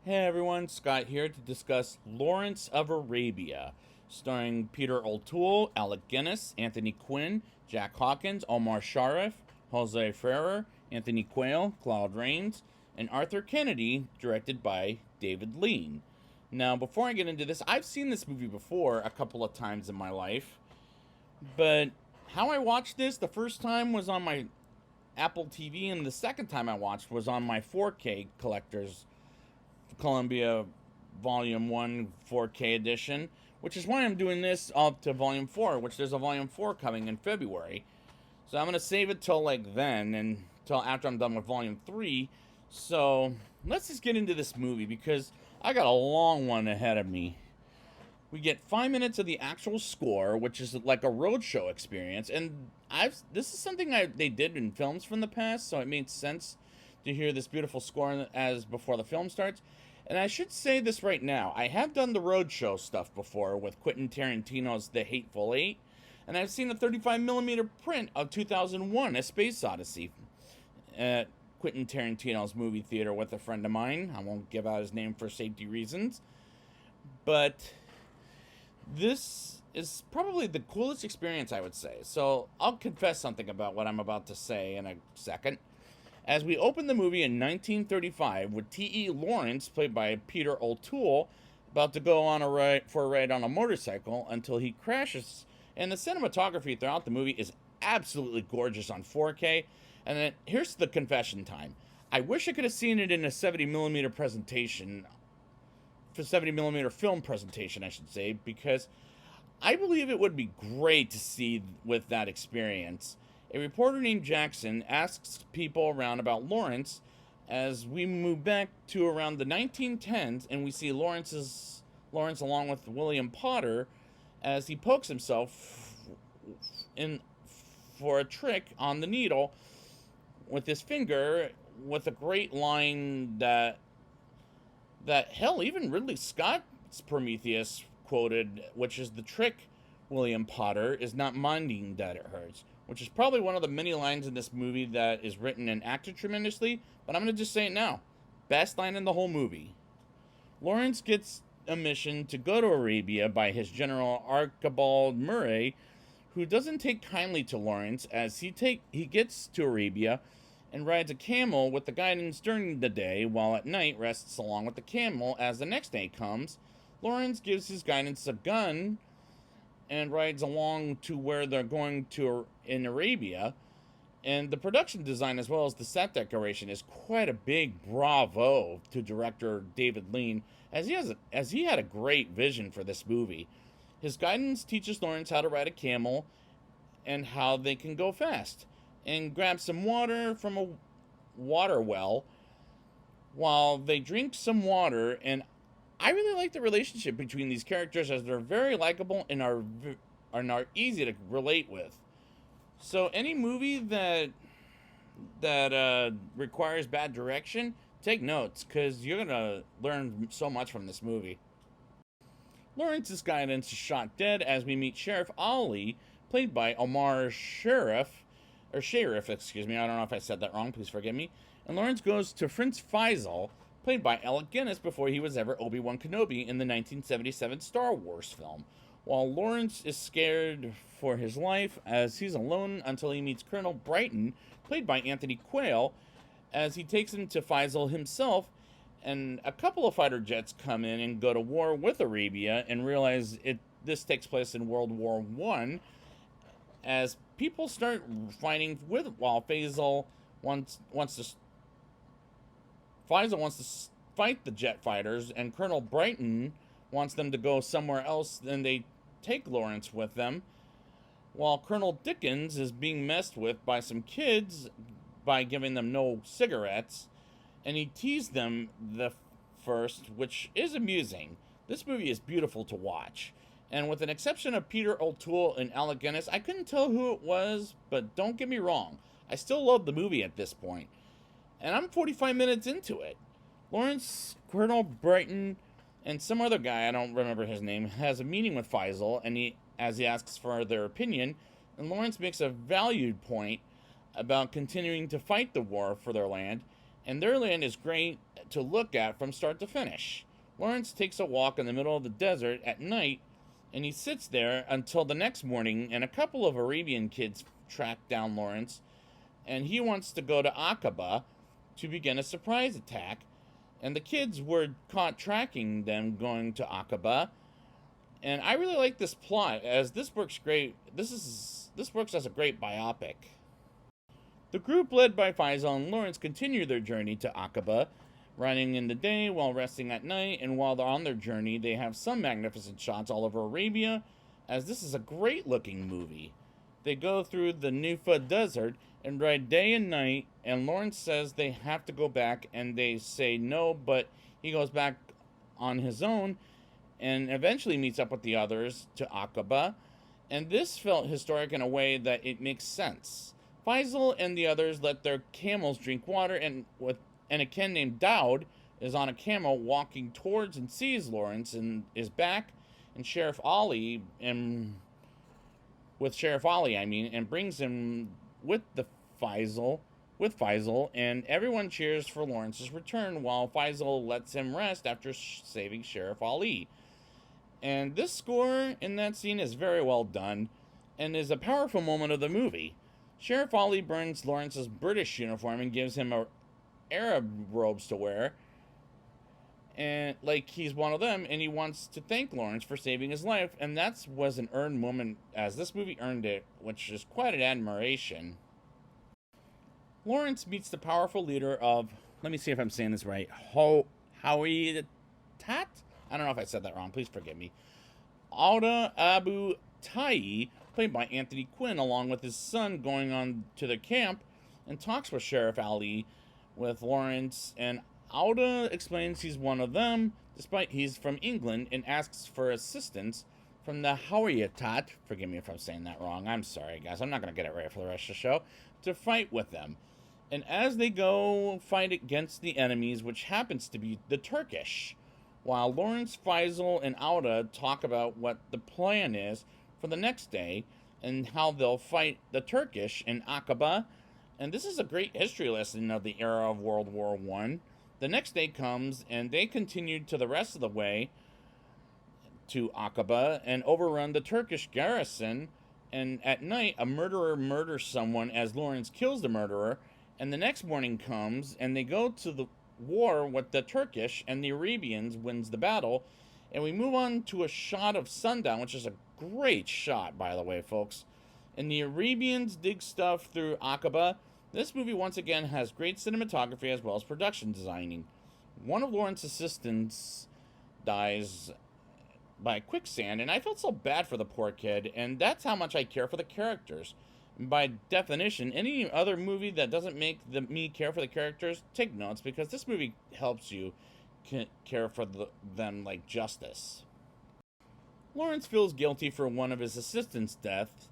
Hey everyone, Scott here to discuss Lawrence of Arabia, starring Peter O'Toole, Alec Guinness, Anthony Quinn, Jack Hawkins, Omar Sharif, Jose Ferrer, Anthony Quayle, Claude Rains, and Arthur Kennedy, directed by David Lean. Now, before I get into this, I've seen this movie before a couple of times in my life, but how I watched this, the first time was on my Apple TV, and the second time I watched was on my 4K collector's Columbia Volume 1 4K edition, which is why I'm doing this up to Volume 4, which there's a Volume 4 coming in February. So I'm going to save it till like then and till after I'm done with Volume 3. So let's just get into this movie because I got a long one ahead of me. We get 5 minutes of the actual score, which is like a roadshow experience, and this is something they did in films from the past, so it made sense to hear this beautiful score as before the film starts. And I should say this right now, I have done the roadshow stuff before with Quentin Tarantino's The Hateful Eight, and I've seen a 35mm print of 2001: A Space Odyssey at Quentin Tarantino's movie theater with a friend of mine. I won't give out his name for safety reasons, but this is probably the coolest experience, I would say. So I'll confess something about what I'm about to say in a second. As we open the movie in 1935 with T.E. Lawrence, played by Peter O'Toole, about to go on for a ride on a motorcycle until he crashes. And the cinematography throughout the movie is absolutely gorgeous on 4K. And then here's the confession time. I wish I could have seen it in a 70mm presentation, for 70mm film presentation, I should say, because I believe it would be great to see with that experience. A reporter named Jackson asks people around about Lawrence as we move back to around the 1910s, and we see Lawrence along with William Potter as he pokes himself in for a trick on the needle with his finger, with a great line that hell, even Ridley Scott's Prometheus quoted, which is the trick, William Potter is not minding that it hurts, which is probably one of the many lines in this movie that is written and acted tremendously, but I'm going to just say it now. Best line in the whole movie. Lawrence gets a mission to go to Arabia by his general Archibald Murray, who doesn't take kindly to Lawrence as he gets to Arabia and rides a camel with the guidance during the day, while at night rests along with the camel as the next day comes. Lawrence gives his guidance a gun and rides along to where they're going to in Arabia. And the production design as well as the set decoration is quite a big bravo to director David Lean, as he had a great vision for this movie. His guidance teaches Lawrence how to ride a camel and how they can go fast, and grab some water from a water well while they drink some water. And I really like the relationship between these characters, as they're very likable and are easy to relate with. So any movie that requires bad direction, take notes, because you're gonna learn so much from this movie. Lawrence's guidance is shot dead as we meet Sheriff Ali, played by Omar Sharif, excuse me, I don't know if I said that wrong, please forgive me. And Lawrence goes to Prince Faisal, played by Alec Guinness, before he was ever Obi-Wan Kenobi in the 1977 Star Wars film. While Lawrence is scared for his life as he's alone until he meets Colonel Brighton, played by Anthony Quayle, as he takes him to Faisal himself, and a couple of fighter jets come in and go to war with Arabia and realize this takes place in World War I, as people start fighting while Faisal wants to fight the jet fighters, and Colonel Brighton wants them to go somewhere else. Then they take Lawrence with them, while Colonel Dickens is being messed with by some kids by giving them no cigarettes, and he teased them the first, which is amusing. This movie is beautiful to watch. And with an exception of Peter O'Toole and Alec Guinness, I couldn't tell who it was, but don't get me wrong, I still love the movie at this point. And I'm 45 minutes into it. Lawrence, Colonel Brighton, and some other guy, I don't remember his name, has a meeting with Faisal, and he asks for their opinion, and Lawrence makes a valued point about continuing to fight the war for their land, and their land is great to look at from start to finish. Lawrence takes a walk in the middle of the desert at night, and he sits there until the next morning, and a couple of Arabian kids track down Lawrence, and he wants to go to Aqaba to begin a surprise attack, and the kids were caught tracking them going to Aqaba. And I really like this plot, as this works great. This works as a great biopic. The group led by Faisal and Lawrence continue their journey to Aqaba, riding in the day while resting at night, and while they're on their journey, they have some magnificent shots all over Arabia, as this is a great looking movie. They go through the Nufa desert and ride day and night, and Lawrence says they have to go back, and they say no, but he goes back on his own and eventually meets up with the others to Aqaba, and this felt historic in a way that it makes sense. Faisal and the others let their camels drink water, and a kid named Daud is on a camel walking towards and sees Lawrence and is back, and Sheriff Ali and brings him with Faisal, and everyone cheers for Lawrence's return while Faisal lets him rest after saving Sheriff Ali. And this score in that scene is very well done and is a powerful moment of the movie. Sheriff Ali burns Lawrence's British uniform and gives him Arab robes to wear, and like he's one of them, and he wants to thank Lawrence for saving his life, and that was an earned moment, as this movie earned it, which is quite an admiration. Lawrence meets the powerful leader of, let me see if I'm saying this right, Howie Tat? I don't know if I said that wrong, please forgive me. Auda Abu Tai, played by Anthony Quinn, along with his son, going on to the camp and talks with Sheriff Ali with Lawrence, and Auda explains he's one of them, despite he's from England, and asks for assistance from the Howiyatat, forgive me if I'm saying that wrong, I'm sorry guys, I'm not going to get it right for the rest of the show, to fight with them. And as they go fight against the enemies, which happens to be the Turkish, while Lawrence, Faisal, and Auda talk about what the plan is for the next day and how they'll fight the Turkish in Aqaba. And this is a great history lesson of the era of World War I. The next day comes, and they continued to the rest of the way to Aqaba and overrun the Turkish garrison. And at night, a murderer murders someone as Lawrence kills the murderer. And the next morning comes, and they go to the war with the Turkish, and the Arabians wins the battle. And we move on to a shot of sundown, which is a great shot, by the way, folks. And the Arabians dig stuff through Aqaba. This movie, once again, has great cinematography as well as production designing. One of Lawrence's assistants dies by quicksand, and I felt so bad for the poor kid, and that's how much I care for the characters. By definition, any other movie that doesn't make me care for the characters, take notes, because this movie helps you care for them like justice. Lawrence feels guilty for one of his assistants' deaths,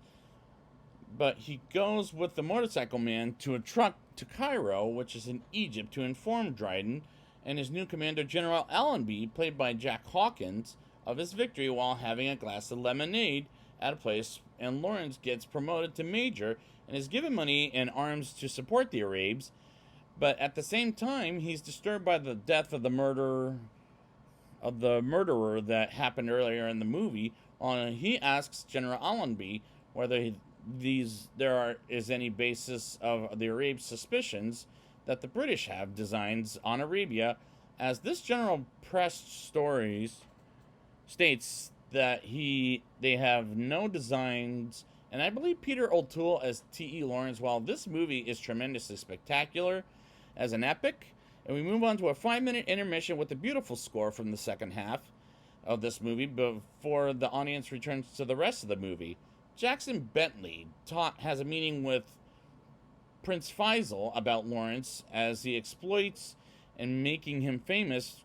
but he goes with the motorcycle man to a truck to Cairo, which is in Egypt, to inform Dryden and his new commander, General Allenby, played by Jack Hawkins, of his victory while having a glass of lemonade at a place, and Lawrence gets promoted to major and is given money and arms to support the Arabs, but at the same time, he's disturbed by the death of the murderer that happened earlier in the movie. He asks General Allenby whether there is any basis of the Arabs' suspicions that the British have designs on Arabia, as this general press stories states that they have no designs. And I believe Peter O'Toole as T.E. Lawrence. While this movie is tremendously spectacular as an epic, and we move on to a 5-minute intermission with a beautiful score from the second half of this movie before the audience returns to the rest of the movie. Jackson Bentley has a meeting with Prince Faisal about Lawrence as he exploits and making him famous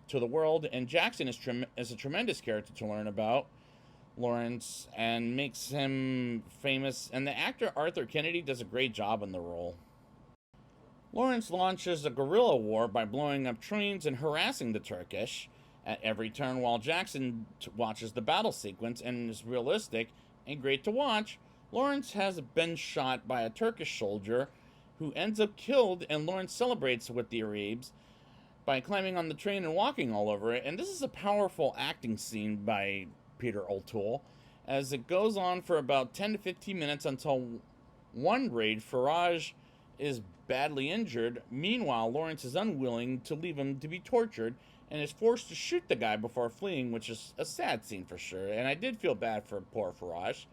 to the world, and Jackson is a tremendous character to learn about Lawrence and makes him famous, and the actor Arthur Kennedy does a great job in the role. Lawrence launches a guerrilla war by blowing up trains and harassing the Turkish at every turn, while Jackson watches the battle sequence and is realistic and great to watch. Lawrence has been shot by a Turkish soldier who ends up killed, and Lawrence celebrates with the Arabes by climbing on the train and walking all over it. And this is a powerful acting scene by Peter O'Toole, as it goes on for about 10 to 15 minutes until one raid, Faraj is badly injured. Meanwhile, Lawrence is unwilling to leave him to be tortured and is forced to shoot the guy before fleeing, which is a sad scene for sure. And I did feel bad for poor Faraj,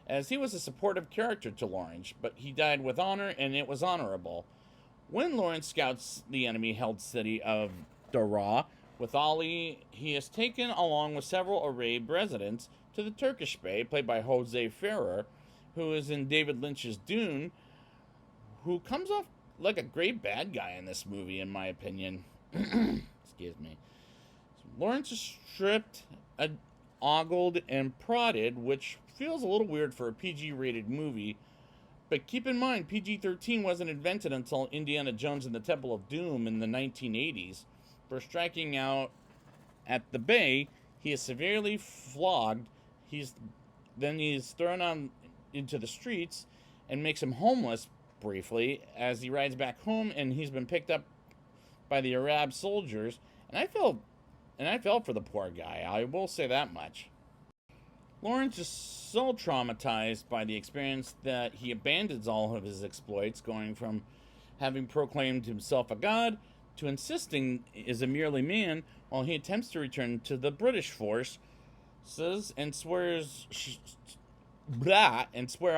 as he was a supportive character to Lawrence, but he died with honor, and it was honorable. When Lawrence scouts the enemy-held city of Daraa with Ali, he is taken along with several Arab residents to the Turkish Bay, played by Jose Ferrer, who is in David Lynch's Dune, who comes off like a great bad guy in this movie, in my opinion. Excuse me. Lawrence is stripped, ogled, and prodded, which feels a little weird for a PG-rated movie. But keep in mind, PG-13 wasn't invented until Indiana Jones and the Temple of Doom in the 1980s. For striking out at the Bay, he is severely flogged. He's thrown on into the streets and makes him homeless briefly as he rides back home, and he's been picked up by the Arab soldiers. And I felt for the poor guy. I will say that much. Lawrence is so traumatized by the experience that he abandons all of his exploits, going from having proclaimed himself a god to insisting is a merely man, while he attempts to return to the British forces and swear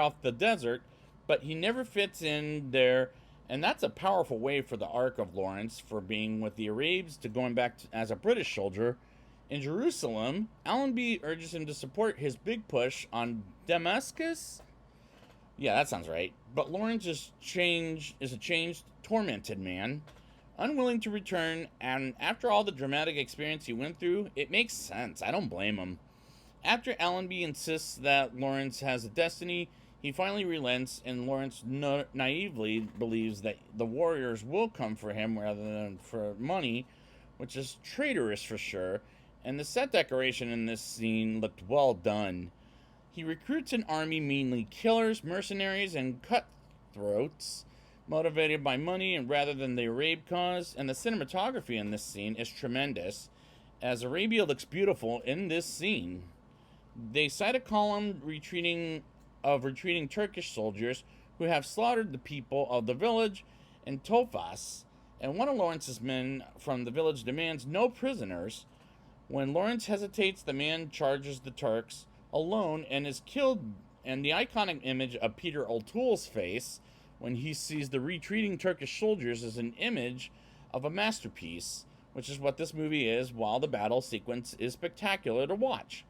off the desert, but he never fits in there. And that's a powerful way for the arc of Lawrence, for being with the Arabs to going back as a British soldier. In Jerusalem, Allenby urges him to support his big push on Damascus. Yeah, that sounds right. But Lawrence is a changed, tormented man, unwilling to return, and after all the dramatic experience he went through, it makes sense. I don't blame him. After Allenby insists that Lawrence has a destiny, he finally relents, and Lawrence naively believes that the warriors will come for him rather than for money, which is traitorous for sure. And the set decoration in this scene looked well done. He recruits an army, mainly killers, mercenaries, and cutthroats, motivated by money and rather than the Arab cause. And the cinematography in this scene is tremendous, as Arabia looks beautiful in this scene. They cite a column retreating Turkish soldiers who have slaughtered the people of the village in Tofas, and one of Lawrence's men from the village demands no prisoners. When Lawrence hesitates, the man charges the Turks alone and is killed, and the iconic image of Peter O'Toole's face when he sees the retreating Turkish soldiers is an image of a masterpiece, which is what this movie is, while the battle sequence is spectacular to watch.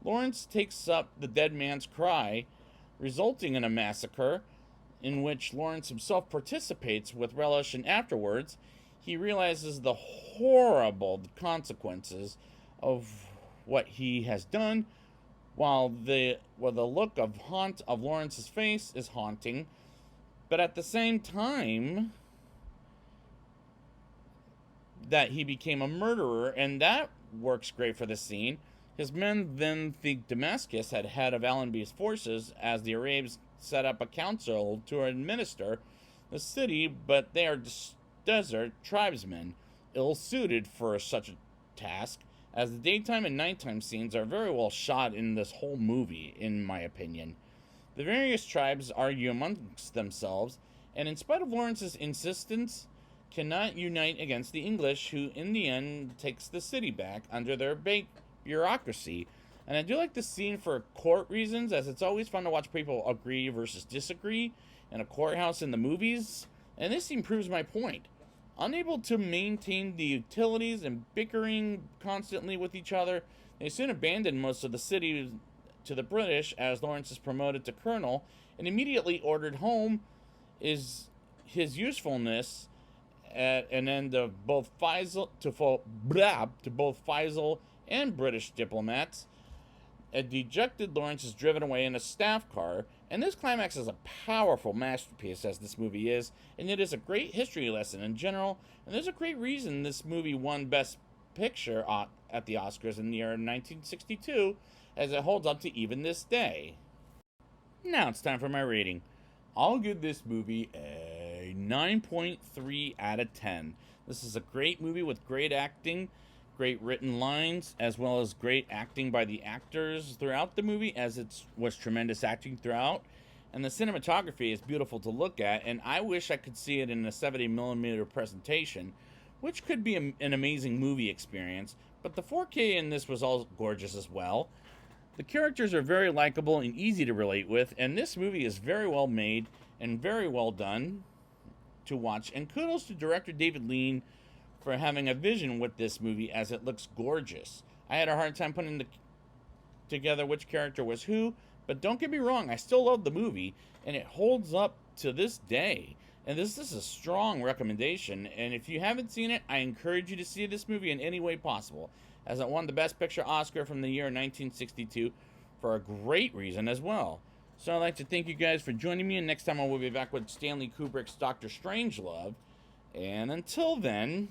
Lawrence takes up the dead man's cry, resulting in a massacre in which Lawrence himself participates with relish, and afterwards he realizes the horrible consequences of what he has done, while the look of Lawrence's face is haunting, but at the same time that he became a murderer, and that works great for the scene. His men then think Damascus had head of Allenby's forces, as the Arabs set up a council to administer the city, but they are desert tribesmen, ill-suited for such a task, as the daytime and nighttime scenes are very well shot in this whole movie, in my opinion. The various tribes argue amongst themselves, and in spite of Lawrence's insistence, cannot unite against the English, who in the end takes the city back under their bureaucracy. And I do like this scene for court reasons, as it's always fun to watch people agree versus disagree in a courthouse in the movies, and this scene proves my point. Unable to maintain the utilities and bickering constantly with each other, they soon abandon most of the city to the British, as Lawrence is promoted to colonel and immediately ordered home. Is his usefulness at an end of both Faisal and British diplomats. A dejected Lawrence is driven away in a staff car, and this climax is a powerful masterpiece, as this movie is, and it is a great history lesson in general, and there's a great reason this movie won Best Picture at the Oscars in the year 1962, as it holds up to even this day. Now it's time for my rating. I'll give this movie a 9.3 out of 10. This is a great movie with great acting, great written lines, as well as great acting by the actors throughout the movie, as it was tremendous acting throughout. And the cinematography is beautiful to look at, and I wish I could see it in a 70mm presentation, which could be an amazing movie experience. But the 4K in this was all gorgeous as well. The characters are very likable and easy to relate with, and this movie is very well made and very well done to watch. And kudos to director David Lean for having a vision with this movie, as it looks gorgeous. I had a hard time putting together which character was who, but don't get me wrong, I still love the movie, and it holds up to this day. And this is a strong recommendation, and if you haven't seen it, I encourage you to see this movie in any way possible, as it won the Best Picture Oscar from the year 1962 for a great reason as well. So I'd like to thank you guys for joining me, and next time I will be back with Stanley Kubrick's Dr. Strangelove. And until then,